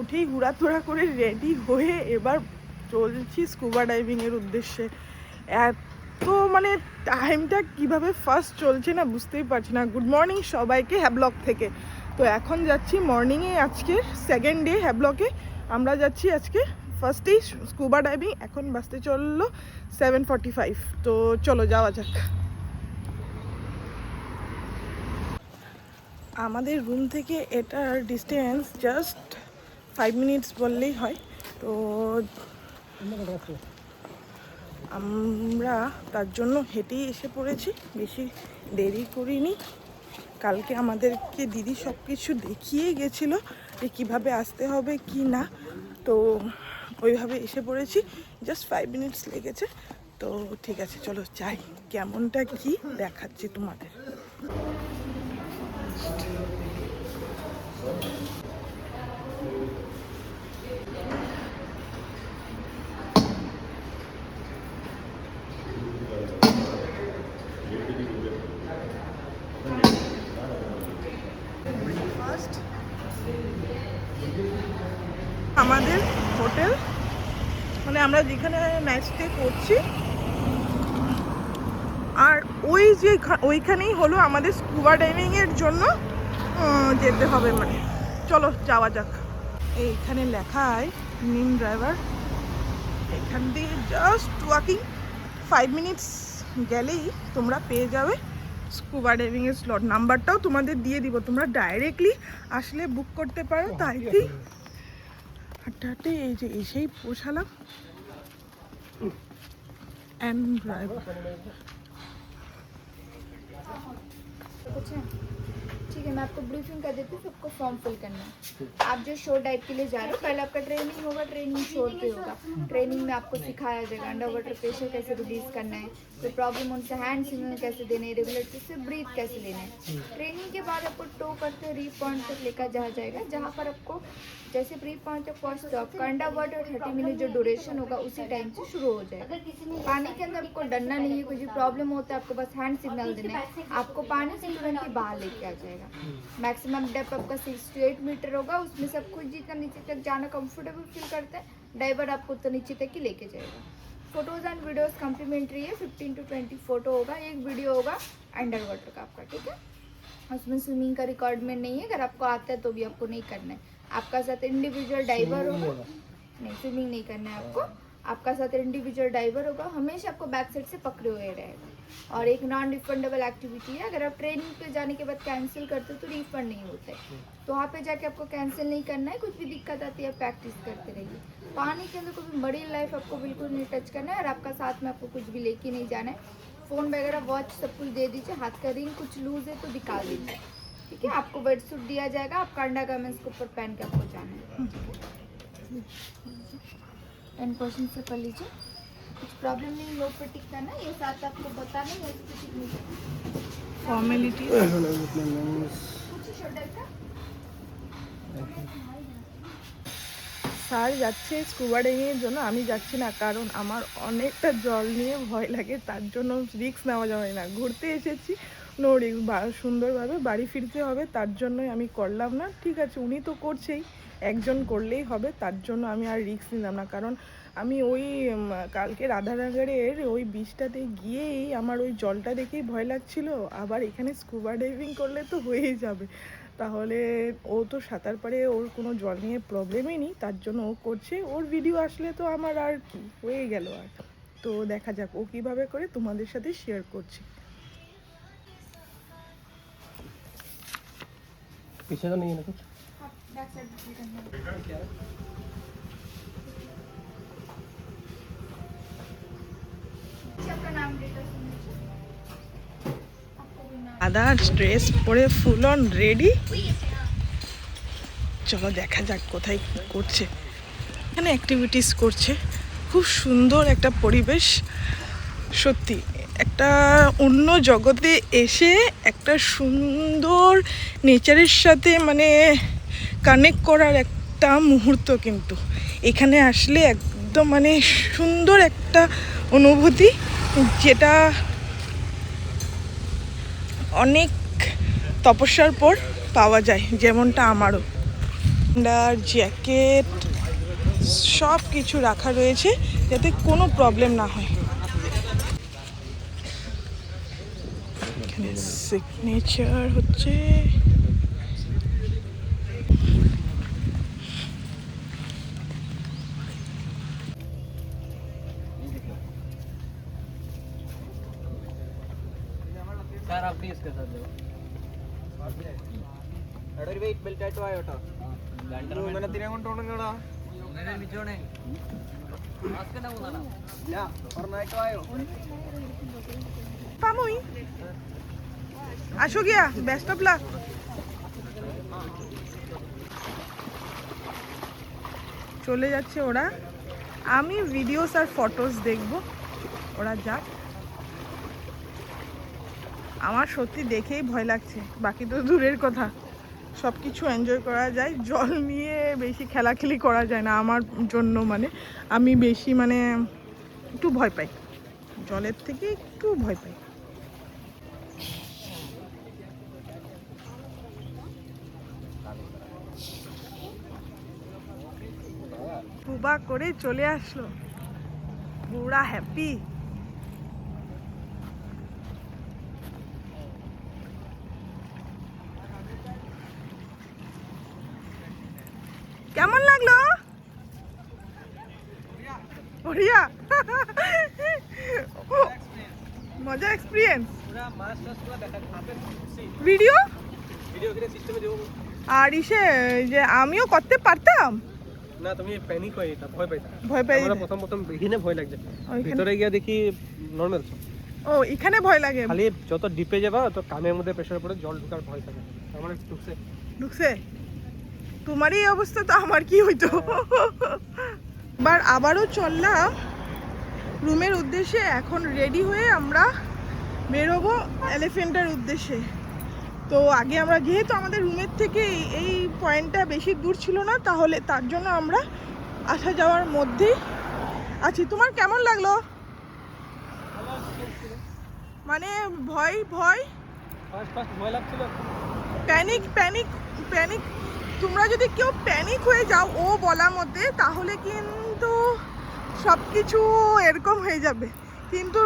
উঠেই ঘোরাফেরা করে রেডি হয়ে এবার চলছি স্কুবা ডাইভিংয়ের উদ্দেশ্যে। এত মানে টাইমটা কিভাবে ফার্স্ট চলছে না বুঝতেই পারছি না। গুড মর্নিং সবাইকে হ্যাবলক থেকে। তো এখন যাচ্ছি মর্নিংয়ে, আজকে সেকেন্ড ডে হ্যাবলকে আমরা যাচ্ছি। আজকে ফার্স্টেই স্কুবা ডাইভিং। এখন বাসতে চললো 7:45। তো চলো যাওয়া যাক। আমাদের রুম থেকে এটার ডিস্টেন্স জাস্ট 5 মিনিটস বললেই হয়। তো আমরা তার জন্য হেঁটেই এসে পড়েছি, বেশি দেরি করিনি। কালকে আমাদেরকে দিদি সব কিছু দেখিয়েই গেছিলো যে কীভাবে আসতে হবে কি না, তো ওইভাবে এসে পড়েছি। জাস্ট 5 মিনিটস লেগেছে। তো ঠিক আছে, চলো যাই, কেমনটা কি দেখাচ্ছি তোমাদের। আমাদের হোটেল, মানে আমরা যেখানে নাইট স্টে করছি, আর ওই যে ওইখানেই হলো আমাদের স্কুবা ডাইভিংয়ের জন্য যেতে হবে। মানে চলো যাওয়া যাক। এইখানে লেখায় নিম ড্রাইভার। এখান থেকে জাস্ট ওয়াকিং 5 মিনিটস গেলেই তোমরা পেয়ে যাবে স্কুবা ডাইভিংয়ের স্লট। নাম্বারটাও তোমাদের দিয়ে দিব, তোমরা ডাইরেক্টলি আসলে বুক করতে পারো। তাই হাঁটতে হাঁটতে এই যে এসেই পৌঁছালাম। এন্ড ড্রাইভার ठीक है, मैं आपको ब्रीफिंग कर देती हूँ। सबको फॉर्म फिल करना है। आप जो शो टाइप के लिए जा रहे हो, पहले आपका ट्रेनिंग होगा। ट्रेनिंग शोर पे होगा। ट्रेनिंग में आपको सिखाया जाएगा अंडर वाटर प्रेशर कैसे रिलीज करना है, कोई प्रॉब्लम उनसे हैंड सिग्नल कैसे देने हैं, रेगुलेटरी से ब्रीथ कैसे लेना है। ट्रेनिंग के बाद आपको टो करते रीफ पॉइंट तक लेकर जाया जाएगा, जहाँ पर आपको जैसे ब्रीफ पॉइंट तक पहुँचते हो आपका अंडर वाटर 30 मिनट जो ड्यूरेशन होगा उसी टाइम से शुरू हो जाएगा। पानी के अंदर आपको डरना नहीं है, कोई भी प्रॉब्लम होता है आपको बस हैंड सिग्नल देना है, आपको पानी से तुरंत ही बाहर लेके आ जाएगा। मैक्सिमम डेप्थ आपका 6 to 8 मीटर होगा। उसमें सब कुछ जितना नीचे तक जाना कंफर्टेबल फील करते हैं, डाइवर आपको उतना नीचे तक ही लेके जाएगा। फोटोज एंड वीडियोस कम्प्लीमेंट्री है। 15 to 20 फोटो होगा, एक वीडियो होगा अंडर वाटर का आपका, ठीक है। उसमें स्विमिंग का रिकॉर्डमेंट नहीं है, अगर आपको आता है तो भी आपको नहीं करना है। आपका साथ इंडिविजुअल डाइवर होगा, नहीं स्विमिंग नहीं करना है आपको। आपका साथ इंडिविजुअल डाइवर होगा, हमेशा आपको बैक साइड से पकड़े हुए रहेगा। और एक नॉन रिफंडेबल एक्टिविटी है, अगर आप ट्रेनिंग पे जाने के बाद कैंसिल करते हो तो रिफंड नहीं होता है। तो वहाँ पे जाके आपको कैंसिल नहीं करना है। कुछ भी दिक्कत आती है प्रैक्टिस करते रहिए। पानी के अंदर कोई भी मरीन लाइफ आपको बिल्कुल नहीं टच करना है, और आपका साथ में आपको कुछ भी लेके नहीं जाना है। फ़ोन वगैरह वॉच सब कुछ दे दीजिए। हाथ का रिंग कुछ लूज है तो निकाल दीजिए, ठीक है। आपको वेट सूट दिया जाएगा, आपका अंडर गारमेंट्स के ऊपर पहन के आपको जाना है, ठीक है। 10% से कर लीजिए, कुछ प्रॉब्लम नहीं। लो पे टिक करना, ये साथ आपको बताना है, ऐसे टिक नहीं करना। फॉर्मेलिटी कुछ शोल्डर का স্যার যাচ্ছে স্কুবা ডাইভিংয়ের জন্য, আমি যাচ্ছি না, কারণ আমার অনেকটা জল নিয়ে ভয় লাগে। তার জন্য রিস্ক নেওয়া যাবে না। ঘুরতে এসেছি, নো রিস্ক, সুন্দরভাবে বাড়ি ফিরতে হবে, তার জন্যই আমি করলাম না। ঠিক আছে, উনি তো করছেই, একজন করলেই হবে, তার জন্য আমি আর রিস্ক নিলাম না। কারণ আমি ওই কালকে রাধানগরের ওই বিচটাতে গিয়েই আমার ওই জলটা দেখেই ভয় লাগছিল। আবার এখানে স্কুবা ডাইভিং করলে তো হয়েই যাবে, তাহলে ও তো সাঁতার পারে, ওর কোনো জল নিয়ে প্রবলেমই নেই, তার জন্য ও করছে। ওর ভিডিও আসলে তো আমার আর কি হয়ে গেল। আর তো দেখা যাক ও কীভাবে করে, তোমাদের সাথে শেয়ার করছি। पीछे तो नहीं है ना कुछ? बैक साइड करना है। आपका नाम डेट ऑफ দাদা ড্রেস পরে ফুল অন রেডি। চলো দেখা যাক কোথায় কী করছে। এখানে অ্যাক্টিভিটিস করছে, খুব সুন্দর একটা পরিবেশ। সত্যি একটা অন্য জগতে এসে একটা সুন্দর নেচারের সাথে মানে কানেক্ট করার একটা মুহূর্ত। কিন্তু এখানে আসলে একদম মানে সুন্দর একটা অনুভূতি, যেটা অনেক তপস্যার পর পাওয়া যায়, যেমনটা আমারও। ঠান্ডার জ্যাকেট সব কিছু রাখা রয়েছে যাতে কোনো প্রবলেম না হয়। এখানে সিগনেচার হচ্ছে। सर आप भी इसके साथ जाओ എടൊരു വെയിറ്റ് ബെൽറ്റ് ആയിട്ട് വായോ കേട്ടോ ഇങ്ങനെ തിരകൊണ്ടോണങ്ങടാ ഇങ്ങനെ മിച്ചോണേ മാസ്ക് ഉണ്ടാവുന്നതാ ഇല്ല പറഞ്ഞായിട്ട് വായോ পামুই আসো গিয়া বেস্ট অফ লাক। চলে যাচ্ছে ওরা, আমি ভিডিওস আর ফটোস দেখবো, ওরা যাক। আমার সত্যি দেখেই ভয় লাগছে, বাকি তো দূরের কথা, সব কিছু এনজয় করা যায়, জল নিয়ে বেশি খেলাখেলি করা যায় না আমার জন্য। মানে আমি বেশি মানে একটু ভয় পাই, জলের থেকে একটু ভয় পাই। পুবা করে চলে আসলো, পুরা হ্যাপি। কেমন লাগলো বড়িয়া? মজা এক্সপিরিয়েন্স। পুরো মাস্টার্স পুরো দেখা আপে ভিডিও ভিডিও করে সিস্টেমে দেবো। আর ইসে যে আমিও করতে পারতাম না, তুমি প্যানিক হয়ে যেতা, ভয় পাইতা। ভয় পাই। আমরা প্রথম এখানে ভয় লাগছে, ওইখানে- ভিতরে গিয়ে দেখি নরমাল। ও এখানে ভয় লাগে, খালি যত ডিপে যাবা তো কানের মধ্যে প্রেসার পড়ে জল ঢোকার ভয় থাকে। আমার ঢুকছে ঢুকছে। তোমারই এই অবস্থা তো আমার কি হইতো। এবার আবারও চললাম রুমের উদ্দেশ্যে। এখন রেডি হয়ে আমরা বেরোবো এলিফ্যান্টার উদ্দেশ্যে। তো আগে আমরা যেহেতু আমাদের রুমের থেকে এই পয়েন্টটা বেশি দূর ছিল না, তাহলে তার জন্য আমরা আসা যাওয়ার মধ্যেই আছি। তোমার কেমন লাগলো? মানে ভয় ভয় ফার্স্ট ভয় লাগছিল, প্যানিক প্যানিক প্যানিক। তোমরা যদি কেউ প্যানিক হয়ে যাও ও বলা মতে, তাহলে কিন্তু সব কিছু এরকম হয়ে যাবে। কিন্তু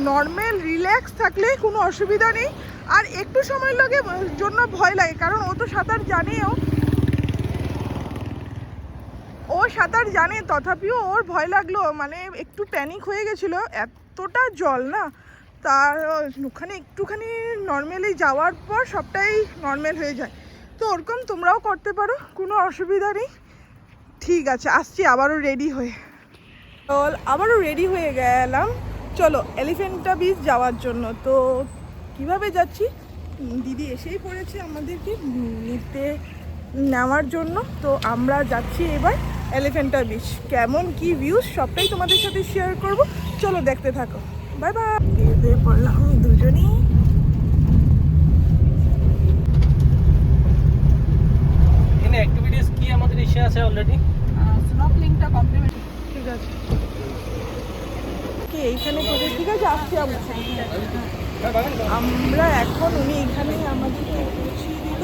নর্মাল রিল্যাক্স থাকলে কোনো অসুবিধা নেই। আর একটু সময় লাগে জন্য ভয় লাগে, কারণ ও তো সাঁতার জানেও, ও সাঁতার জানে, তথাপিও ওর ভয় লাগলো। মানে একটু প্যানিক হয়ে গেছিলো, এতটা জল না। তার ওখানে একটুখানি নর্মালি যাওয়ার পর সবটাই নর্মাল হয়ে যায়। তো ওরকম তোমরাও করতে পারো, কোনো অসুবিধা নেই। ঠিক আছে, আসছি আবারও রেডি হয়ে। আবারও রেডি হয়ে গেলাম, চলো এলিফ্যান্টা বিচ যাওয়ার জন্য। তো কিভাবে যাচ্ছি, দিদি এসেই পড়েছে আমাদেরকে নিতে নেওয়ার জন্য। তো আমরা যাচ্ছি এবার এলিফ্যান্টা বিচ। কেমন কি ভিউজ সবটাই তোমাদের সাথে শেয়ার করব, চলো দেখতে থাকো। Bye bye. বেরিয়ে পড়লাম দুজনেই। এখানে অ্যাক্টিভিটিস কি আমাদের ইসে আছে অলরেডি। স্নর্কেলিংটা কমপ্লিমেন্ট। ঠিক আছে, কি এইখানে করে? ঠিক আছে, আসছি আমরা। আমরা এখন উনি এখানে আমাদেরকে পৌঁছিয়ে দিল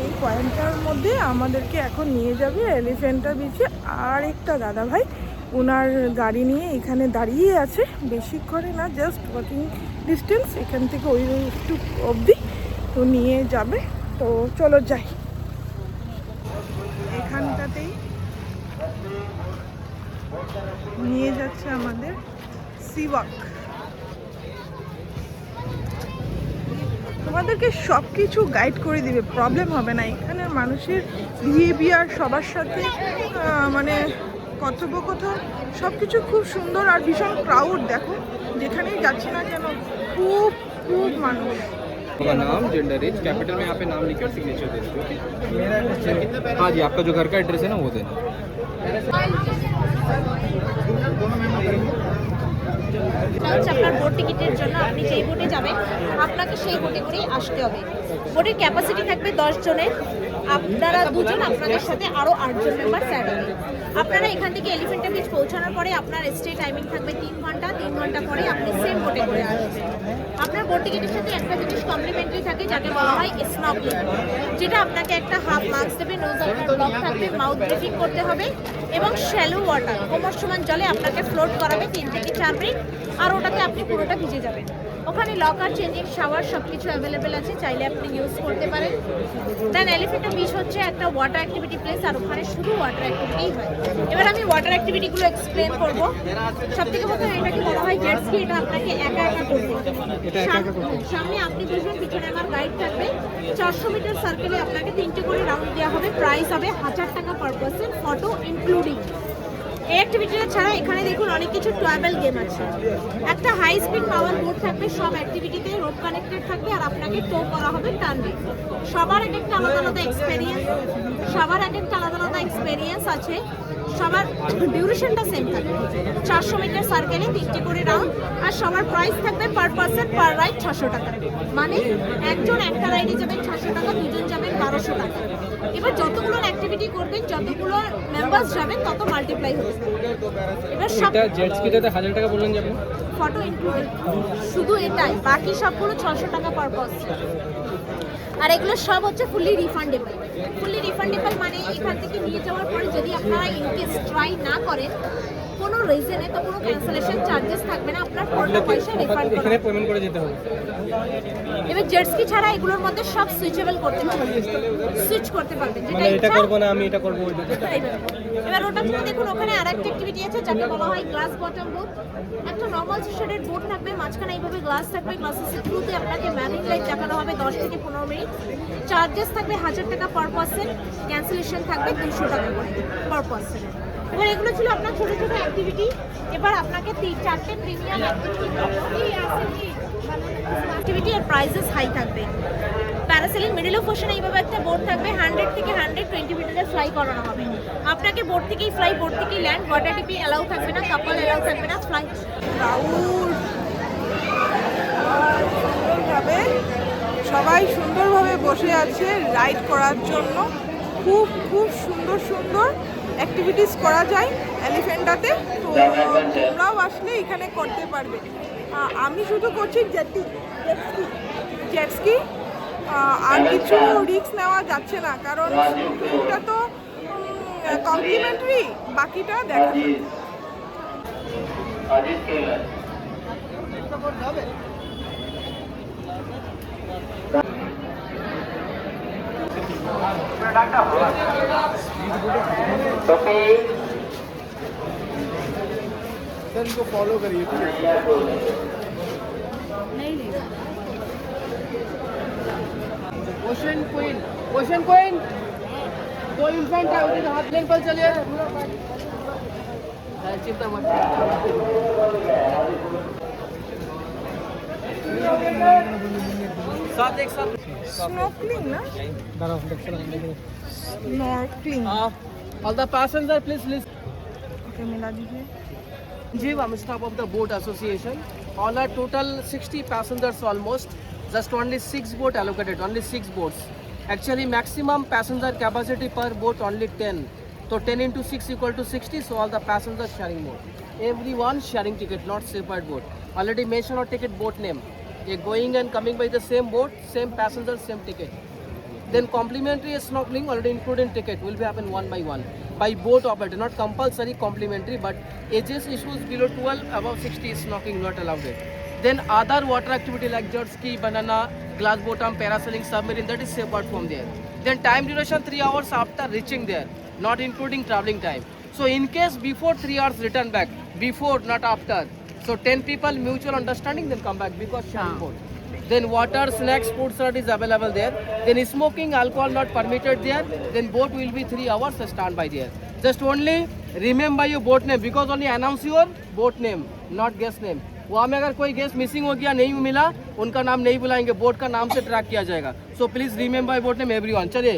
এই পয়েন্টটার মধ্যে। আমাদেরকে এখন নিয়ে যাবে এলিফ্যান্টা বিচে। আর একটা দাদা ভাই ওনার গাড়ি নিয়ে এখানে দাঁড়িয়ে আছে, বেশিক্ষণে না, জাস্ট ওয়াকিং ডিস্টেন্স এখান থেকে ওই একটু অবধি, তো নিয়ে যাবে। তো চলো যাই, এখানটাতেই নিয়ে যাচ্ছে আমাদের সিওয়াক। তোমাদেরকে সব কিছু গাইড করে দিবে, প্রবলেম হবে না। এখানের মানুষের বিহেভিয়ার, সবার সাথে মানে কথোপকথন সব কিছু খুব সুন্দর। আর ভীষণ ক্রাউড, দেখো যেখানেই যাচ্ছি না কেন খুব খুব মানুষ। आपका नाम, जेंडर, एज, कैपिटल में यहाँ पे नाम लिखकर सिग्नेचर दे दीजिए। ओके, हाँ जी, आपका जो घर का एड्रेस है ना वो देना। হচ্ছে আপনার বোট টিকিটের জন্য আপনি যেই বোটে যাবেন আপনাকে সেই বোটে করেই আসতে হবে। বোটের ক্যাপাসিটি থাকবে 10 জনের, আপনারা দুজন, আপনাদের সাথে আরও 8 জন মেম্বার স্যার হবে। আপনারা এখান থেকে এলিফ্যান্টা বিচ পৌঁছানোর পরে আপনার স্টে টাইমিং থাকবে 3 ঘন্টা। 3 ঘন্টা পরে আপনি সেম বোটে করে আসবেন। আপনার বোট টিকিটের সাথে একটা জিনিস কমপ্লিমেন্টারি থাকে যাকে বলা হয় স্নর্কেলিং, যেটা আপনাকে একটা হাফ মাস্ক দেবে, নোজ আপনার ব্লক থাকবে, মাউথ ব্রিফিং করতে হবে এবং শ্যালো ওয়াটার কোমর সমান জলে আপনাকে ফ্লোট করাবে 3 থেকে 4 মিনিট, আর ওটাতে আপনি পুরোটা ভিজে যাবেন। ওখানে লকার, চেঞ্জিং, শাওয়ার সব কিছু অ্যাভেলেবেল আছে, চাইলে আপনি ইউজ করতে পারেন। দেন এলিফ্যান্টা বিচ হচ্ছে একটা ওয়াটার অ্যাক্টিভিটি প্লেস, আর ওখানে শুধু ওয়াটার অ্যাক্টিভিটিই হয়। এবার আমি ওয়াটার অ্যাক্টিভিটিগুলো এক্সপ্লেন করবো। সব থেকে প্রথমে এটাকে বলা হয় জেট স্কি। এটা আপনাকে একা একা করতে হবে। সামনে আপনি বসবেন, পিছনে আমার গাইড থাকবে। 400 মিটার সার্কেলে আপনাকে 3টে করে রাউন্ড দেওয়া হবে। প্রাইস হবে 1000 টাকা পার পার্সন, ফটো ইনক্লুডিং। এই অ্যাক্টিভিটিটা ছাড়া এখানে দেখুন অনেক কিছু ট্রাভেল গেম আছে। একটা হাই স্পিড পাওয়ার বোট থাকবে, সব অ্যাক্টিভিটিতে রোপ কানেক্টেড থাকবে, আর আপনাকে টো করা হবে টানবে। সবার এক একটা আলাদা আলাদা এক্সপেরিয়েন্স আছে। সবার ডিউরেশনটা সেম থাকবে। 400 মিটার সার্কেলে 3টে করে রাউন্ড, আর সবার প্রাইস থাকবে পার পার্সন পার রাইড 600 টাকা। মানে একজন একটা রাইডে যাবেন 600 টাকা, দুজন যাবেন 1200 টাকা। এবার যতগুলো অ্যাক্টিভিটি করবেন, যতগুলো মেম্বার্স যাবেন, তত মাল্টিপ্লাই হবে। এবার সব জেট স্কিটাতে 1000 টাকা বললেন যাবেন, ফটো ইনক্লুডেড, শুধু এটাই। বাকি সবগুলো 600 টাকা পার পার্সন। আর এগুলো সব হচ্ছে ফুললি রিফান্ডেবল। মানে এখান থেকে নিয়ে যাওয়ার পরে যদি আপনারা ইনকেস ট্রাই না করেন কোনো রিজনে, তো কোনো ক্যান্সেলেশন চার্জেস থাকবে না, আপনার পুরো পয়সা রিফান্ড করা এখানে হবে। পেমেন্ট করে যেতে হবে। এবার জেট স্কি ছাড়া এগুলোর মধ্যে সব সুইচেবল করতে পারবেন, সুইচ করতে পারবেন, যেটা মানে এটা ইচ্ছা করব না, আমি এটা করব, ওইটা এবার ওটা ছাড়া দেখুন ওখানে আরেকটা অ্যাক্টিভিটি আছে যাকে বলা হয় গ্লাস বটম বোট। একটা নর্মাল শেডেড বোট থাকবে, মাঝখানে এইভাবে গ্লাস থাকবে, গ্লাসের থ্রুতে আপনাকে ম্যারিন লাইট দেখানো হবে 10 থেকে 15 মিনিট। চার্জেস থাকবে 1000 টাকা পার পার্সন, ক্যান্সেলেশন থাকবে 200 টাকা করে পার পার্সন। এবার এগুলো ছিল আপনার ছোটো ছোটো অ্যাক্টিভিটি। এবার আপনাকে 4টে প্রিমিয়াম অ্যাক্টিভিটি আর প্রাইসেস হাই থাকবে। প্যারাসেলিং মিডল অফ ওশানে এইভাবে একটা বোট থাকবে, 100 থেকে 120 মিটারে ফ্লাই করানো হবে। আপনাকে বোট থেকেই ফ্লাই, বোট থেকেই ল্যান্ড, ওয়াটার টিপি অ্যালাউ থাকবে না, কাপল অ্যালাউ থাকবে না, ফ্লাই। সুন্দরভাবে সবাই সুন্দরভাবে বসে আছে রাইড করার জন্য। খুব খুব সুন্দর সুন্দর অ্যাক্টিভিটিস করা যায় এলিফ্যান্টাতে। তো তোমরাও আসলে এখানে করতে পারবে। আমি শুধু করছি জেটস্কি, আর কিছু রিস্ক নেওয়া যাচ্ছে না, কারণ এটা তো কমপ্লিমেন্টারি, বাকিটা দেখা যাবে। सर इनको फॉलो करिए। ओशन क्वीन 2 इन्फेंट है, उधर हाथ लेन पर चलिए। चिंता मत, साथ एक साथ স্নর্কেলিং না, snorkelling. All the passenger please list. Okay মিলা দিজিয়ে। Jiv, I'm staff of the boat association. All are total 60 passengers almost. Just only 6 boat allocated, only 6 boats. Actually maximum passenger capacity per boat only 10. So 10 into 6 equal to 60. So all the passengers sharing boat. Everyone sharing ticket, not separate boat. Already mention or ticket boat name. You're going and coming by the same boat, same passenger, same ticket. Then complimentary snorkeling already included ticket will be happen one by one by boat operator, not compulsory, complimentary, but ages issues below 12, above 60 is snorkeling not allowed it. Then other water activity like jet ski, banana, glass bottom, parasailing, submarine, that is separate from there. Then time duration 3 hours after reaching there, not including traveling time. So in case before 3 hours return back, before not after. So 10 people mutual understanding then come back because sharing boat. Then water, snacks, food service is available there. Then smoking, alcohol not permitted there. Then boat will be 3 hours standby there. Just only remember your boat name because only announce your boat name, not guest name. वहाँ में अगर कोई guest missing हो गया, नहीं मिला, उनका नाम नहीं बुलाएंगे, बोट का नाम से ट्रैक किया जाएगा. So please remember boat name everyone. चलिए,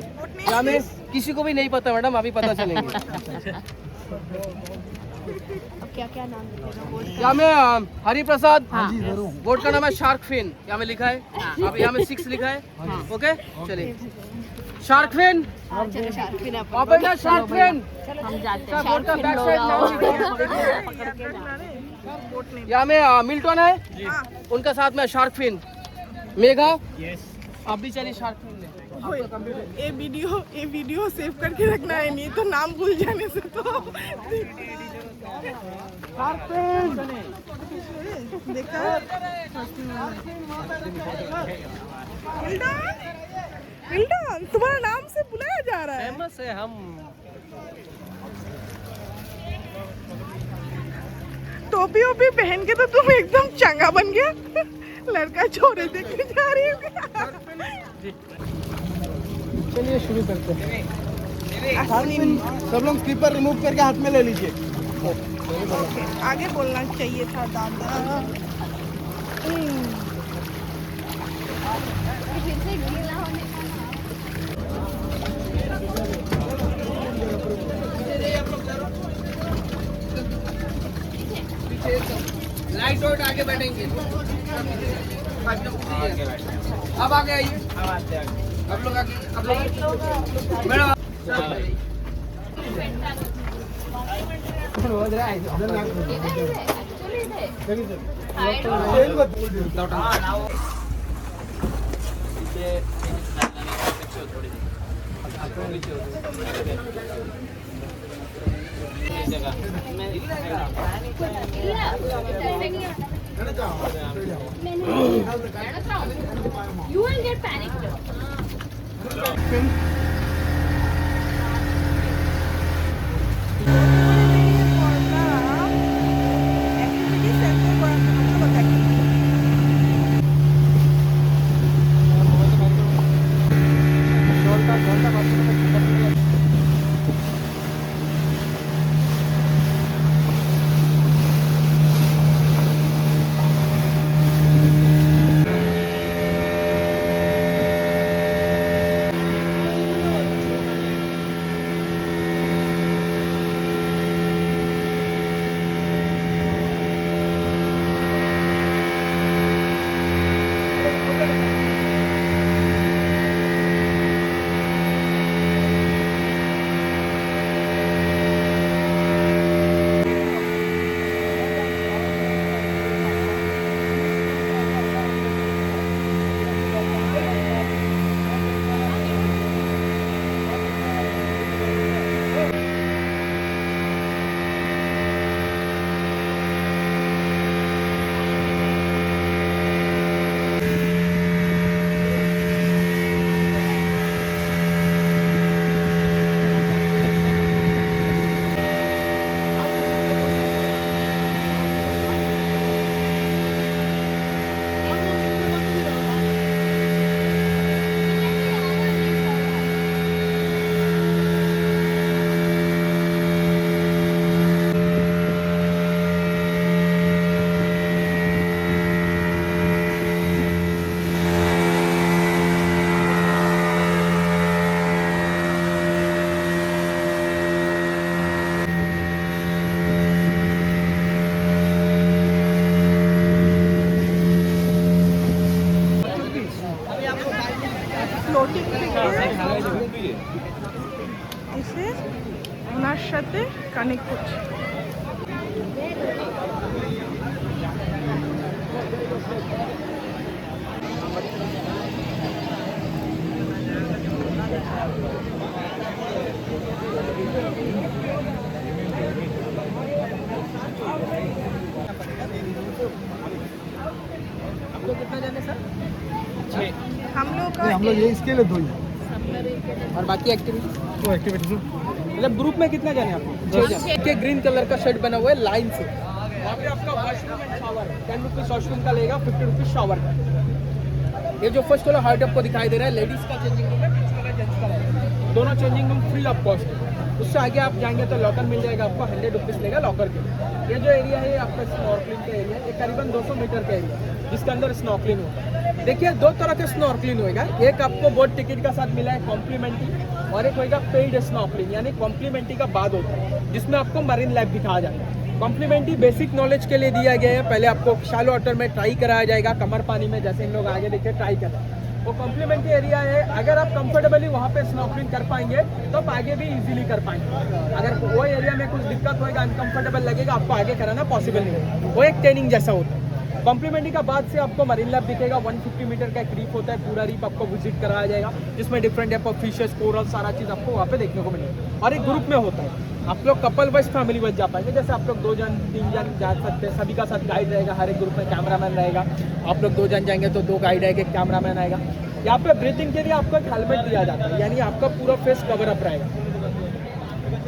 यहाँ में किसी को भी नहीं पता मैडम, अभी पता चलेंगे. क्या क्या नाम यहाँ में हरि प्रसाद, बोट का नाम है शार्क फिन, यहाँ में लिखा है. अब यहाँ में 6 लिखा है. ओके, चलिए. शार्क फिन चलो शार्क फिन अपन ऑपरेटर शार्क फिन हम जाते सर हैं बोट का बैक साइड नाम बोट नहीं यहाँ में मिल्टन है उनका साथ में शार्क फिन मेगा आप भी चलिए शार्क फिन ले ये वीडियो सेव करके रखना है, नहीं तो नाम भूल जाने से तो देखा विल्डन तुम्हारा नाम से बुलाया जा रहा है। फेमस है हम टोपी ओपी पहन के तो तुम एकदम चंगा बन गया। लड़का छोरे देखने जा रही हो क्या? चलिए शुरू करते हैं सब लोग स्लीपर रिमूव करके हाथ में ले लीजिए। ओके, आगे बोलना चाहिए था दादा। लाइट आउट आगे बैठेंगे अब आगे आइए अब लोग आगे अब लोग madam You will get panicked. Floating থেকে এসে ওনার সাথে কানেক্ট করছে। हम लोग ये इसके लिए दो ही और बाकी एक्टिविटी तो एक्टिविटी मतलब ग्रुप में कितना जाने आपको के ग्रीन कलर का शर्ट बना हुआ है लाइन से वहाँ पे आपका washroom and shower 10 rupees washroom का लेगा 50 रुपीज शावर का। ये जो फर्स्ट वाला हार्ड आपको दिखाई दे रहा है लेडीज का चेंजिंग रूम है, पीछे वाला जेंट्स का है। दोनों changing room free of cost. उससे आगे आप जाएंगे तो लॉकर मिल जाएगा आपको 100 रुपीज लेगा लॉकर के। ये जो एरिया है आपका स्नॉर्कलिंग का एरिया, ये करीबन 200 मीटर का एरिया जिसके अंदर स्नॉर्कलिंग होगा। देखिए दो तरह के स्नॉर्कलिंग होगा, एक आपको बोट टिकट का साथ मिला है कॉम्प्लीमेंट्री, और एक होगा पेड स्नॉर्कलिंग यानी कॉम्प्लीमेंट्री का बाद होता है जिसमें आपको मरीन लाइफ दिखाया जाएगा। कॉम्प्लीमेंट्री बेसिक नॉलेज के लिए दिया गया है। पहले आपको शैलो वाटर में ट्राई कराया जाएगा, कमर पानी में, जैसे इन लोग आगे देखिए ट्राई कर रहे हैं। वो कॉम्प्लीमेंट्री एरिया है, अगर आप कंफर्टेबली वहाँ पे स्नॉर्कलिंग कर पाएंगे तो आप आगे भी इजीली कर पाएंगे। अगर वो एरिया में कुछ दिक्कत होएगा, अनकंफर्टेबल लगेगा, आपको आगे कराना पॉसिबल नहीं है। वो एक ट्रेनिंग जैसा होता है। कॉम्प्लीमेंट्री का बाद से आपको मरीन लैब दिखेगा, 150 मीटर का एक रीफ होता है, पूरा रीफ आपको विजिट कराया जाएगा, जिसमें different type of fishes, coral, सारा चीज़ आपको वहाँ पे देखने को मिलेगा। और एक ग्रुप में होता है, आप लोग कपल वाइज, फैमिली वाइज जा पाएंगे। जैसे आप लोग 2 जन 3 जन जा सकते हैं, सभी का साथ गाइड रहेगा, हर एक ग्रुप में कैमरामैन रहेगा। आप लोग 2 जन जाएंगे तो 2 गाइड आएंगे, कैमरामैन आएगा। यहाँ पे ब्रीथिंग के लिए आपको एक हेलमेट दिया जाता है, यानी आपका पूरा फेस कवर अप रहेगा।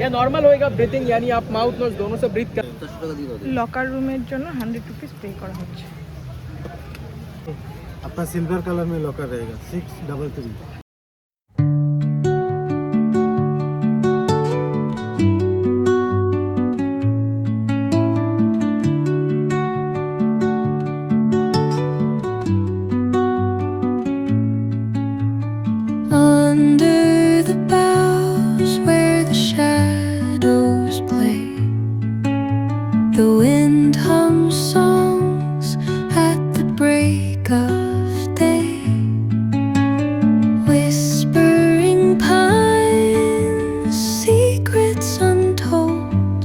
या नॉर्मल होएगा ब्रीथिंग, यानी आप माउथ नोज दोनों से ब्रीथ कर। লকার রুমের জন্য 100 রুপিস পে করা হচ্ছে। अपना सिल्वर कलर में लॉकर रहेगा 633। Under the boughs where the shadows play, the wind hums songs at the break of day. Whispering pines, secrets untold,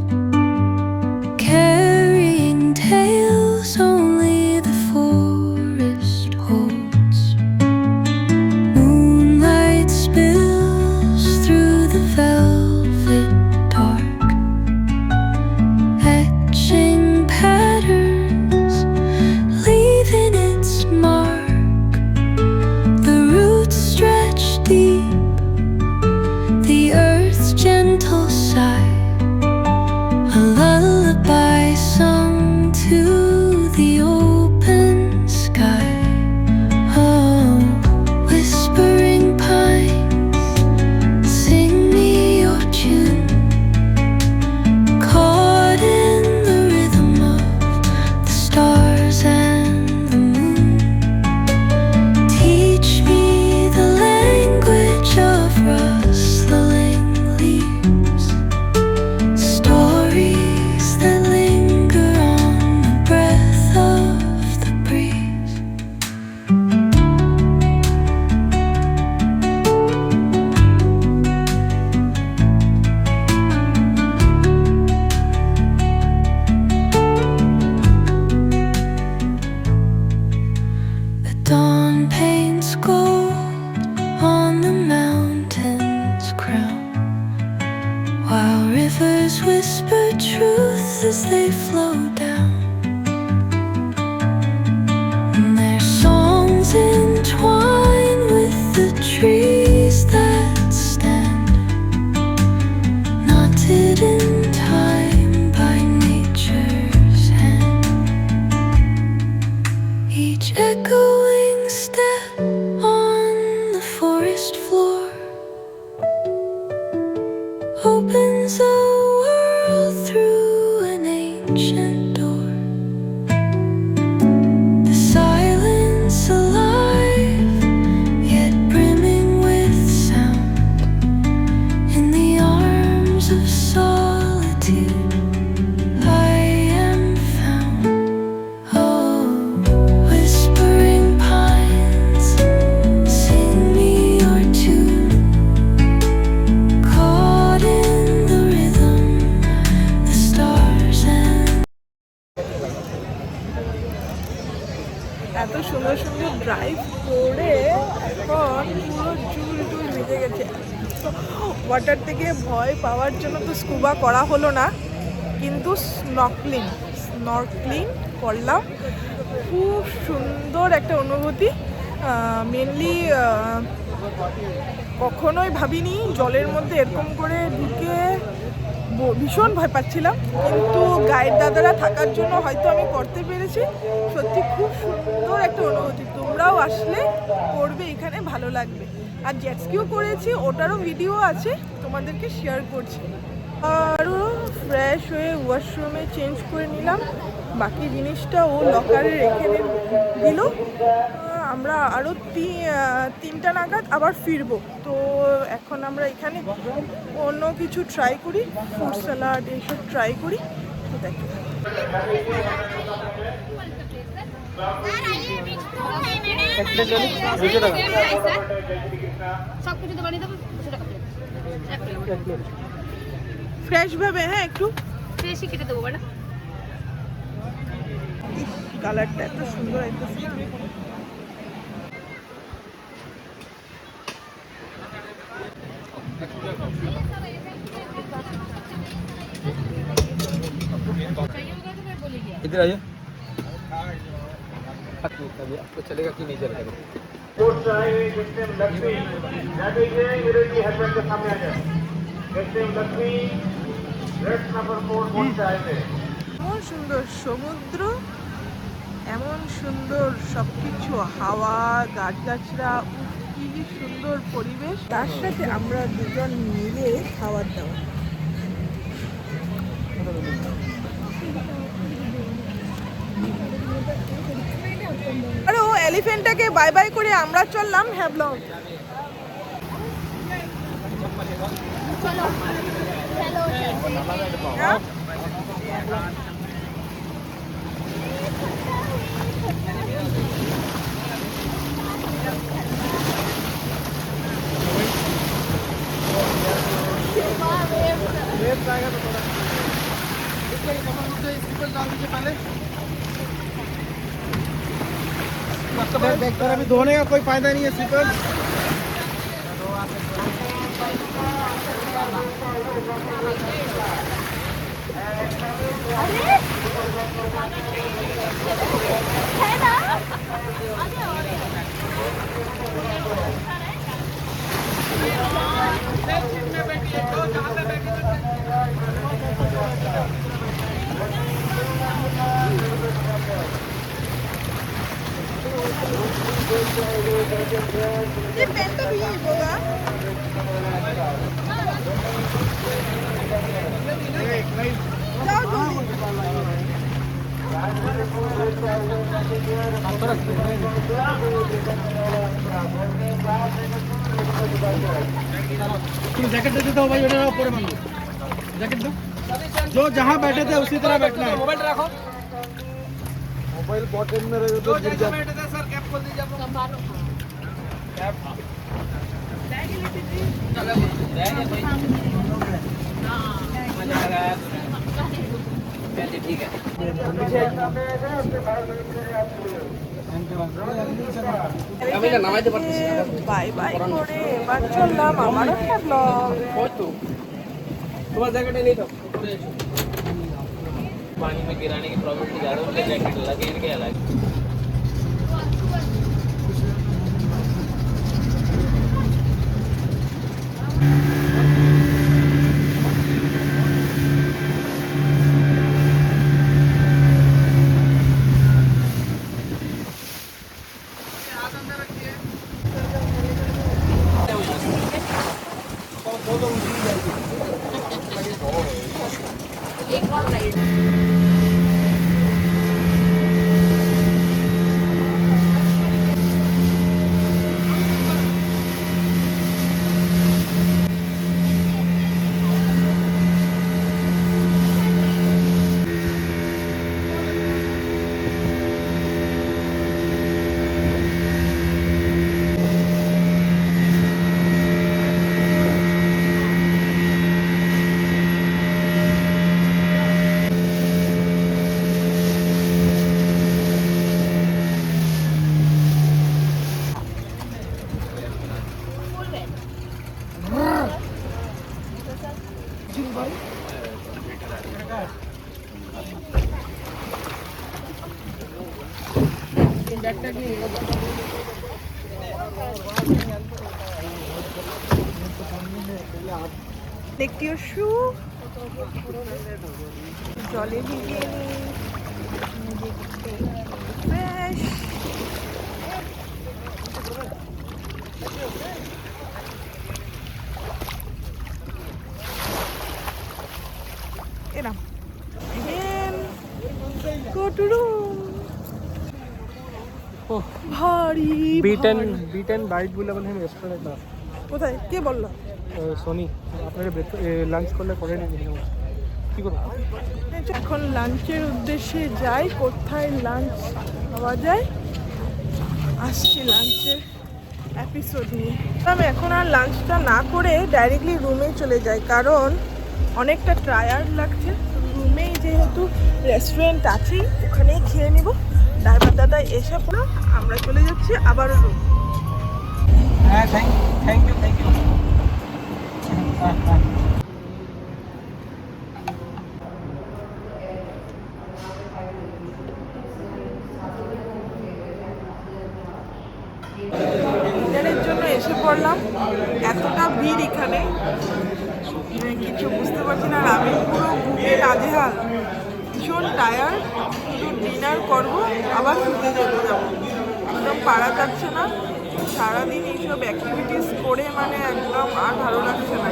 carrying tales only the forest holds. Moonlight spills through the velvet dark, etching patterns, leaving its mark. The roots stretch deep, the earth's gentle sigh, a lullaby sung to the open sky. Oh, whispering pines, sing me your tune, caught in the rhythm of the stars and the moon. Teach me the language of rustling leaves, stories that linger on the breath of the breeze. The dawn paints gold on the mountain's crown, while rivers whisper truth as they flow down. And their songs entwine with the trees that stand, knotted in time by nature's hand. Each echoing step on the forest floor opens a world through an ancient door. The silence alive, yet brimming with sound. In the arms of solitude, I am found. Oh, whispering pines, sing me your tune, caught in the rhythm, the stars and এত সুন্দর সুন্দর drive করে এখন পুরো চুল টুল ভিজে গেছে। Water থেকে ভয় পাওয়ার জন্য তো স্কুবা করা হলো না, কিন্তু স্নর্কলিং করলাম। খুব সুন্দর একটা অনুভূতি। মেনলি কখনোই ভাবিনি জলের মধ্যে এরকম করে ঢুকে, ভীষণ ভয় পাচ্ছিলাম, কিন্তু গাইড দাদারা থাকার জন্য হয়তো আমি করতে পেরেছি। সত্যি খুব সুন্দর একটা অনুভূতি। তোমরাও আসলে করবে, এখানে ভালো লাগবে। আর জেটস্কিও করেছি, ওটারও ভিডিও আছে, তোমাদেরকে শেয়ার করছি। আরও ফ্রেশ হয়ে ওয়াশরুমে চেঞ্জ করে নিলাম, বাকি জিনিসটা ও লকারে রেখে দিল। আমরা আরও 3টা নাগাদ আবার ফিরবো। তো এখন আমরা এখানে অন্য কিছু ট্রাই করি, ফ্রুট স্যালাড এইসব ট্রাই করি, তো দেখতে থাকো। ফ্রেশ ভাবে, হ্যাঁ একটু ফ্রেশই কেটে দেবো ম্যাডাম। কালারটা এত সুন্দর আইতেছে না। इधर आइए आपको चलेगा कि नहीं चलेगा এমন সুন্দর সমুদ্র, এমন সুন্দর সবকিছু, হাওয়া, গাছগাছরা, কি সুন্দর পরিবেশ, তার সাথে আমরা দুজন মিলে খাওয়ার দাওয়া। আরে ও এলিফ্যান্টটাকে বাই বাই করে আমরা চললাম হ্যাভলং। হ্যাঁ? अभी धोने का कोई फायदा नहीं है स्लीपर। ये पेन तो भी होगा। जाओ जल्दी। तुम जैकेट दे देता हो भाई, उधर पूरे मान लो जैकेट दो। जो जहाँ बैठे थे उसी तरह बैठना है। मोबाइल रखो मोबाइल पॉकेट में रहे तो गिर जाए। बैठे थे सर कैप खोल दीजिए आप ठीक है বাই বাই করে এবার চললাম আমার একটা ব্লগ। तुम्हारा जैकेट नहीं था पानी में गिराने की प्रॉब्लम ज़्यादा उनके जैकेट लगे इनके अलग দেখতে শু জলে ভিজিয়ে ফ্রেশ। এরাম go to room। ভারী बीटन बाइट বলে বলে রেস্টুরেন্ট না কোথায় কে বললো? সোনি আপনাকে লাঞ্চ করলে করে নিয়ে এখন লাঞ্চের উদ্দেশ্যে যাই, কোথায় লাঞ্চ পাওয়া যায়, আসছি লাঞ্চের এপিসোড নিয়ে। আমি এখন আর লাঞ্চটা না করে ডাইরেক্টলি রুমে চলে যাই, কারণ অনেকটা টায়ার্ড লাগছে। রুমেই যেহেতু রেস্টুরেন্ট আছেই, ওখানেই খেয়ে নিব। ড্রাইভার দাদা এসে পড়ো, আমরা চলে যাচ্ছি আবারও রুম। হ্যাঁ, থ্যাংক ইউ। ডিনারের জন্য এসে পড়লাম। এতটা ভিড় এখানে, কিছু বুঝতে পারছি না। আর আমি পুরো ঘুমিয়ে নাজেহাল, ভীষণ টায়ার্ড। শুধু ডিনার করবো, আবার শুতে চলে যাবো। একদম পারা যাচ্ছে না। সারাদিন এইসব অ্যাক্টিভিটিস করে মানে একদম আর ভালো লাগছে না।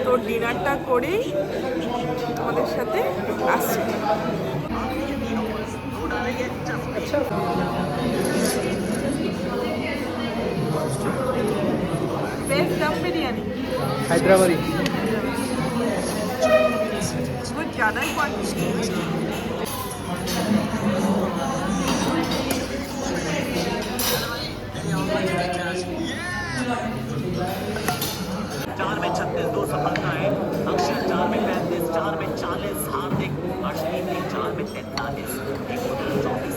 তো ডিনারটা করেই আমাদের সাথে আসছি। বেস্ট দম বিরিয়ানি हैदराबादी कुछ ज़्यादा ही क्वांटिटी है। चार में 36 2 सफलताएं, अक्षर 4 में 35, 4 में 40, हार्दिक अर्शदीप 4 में 43, 34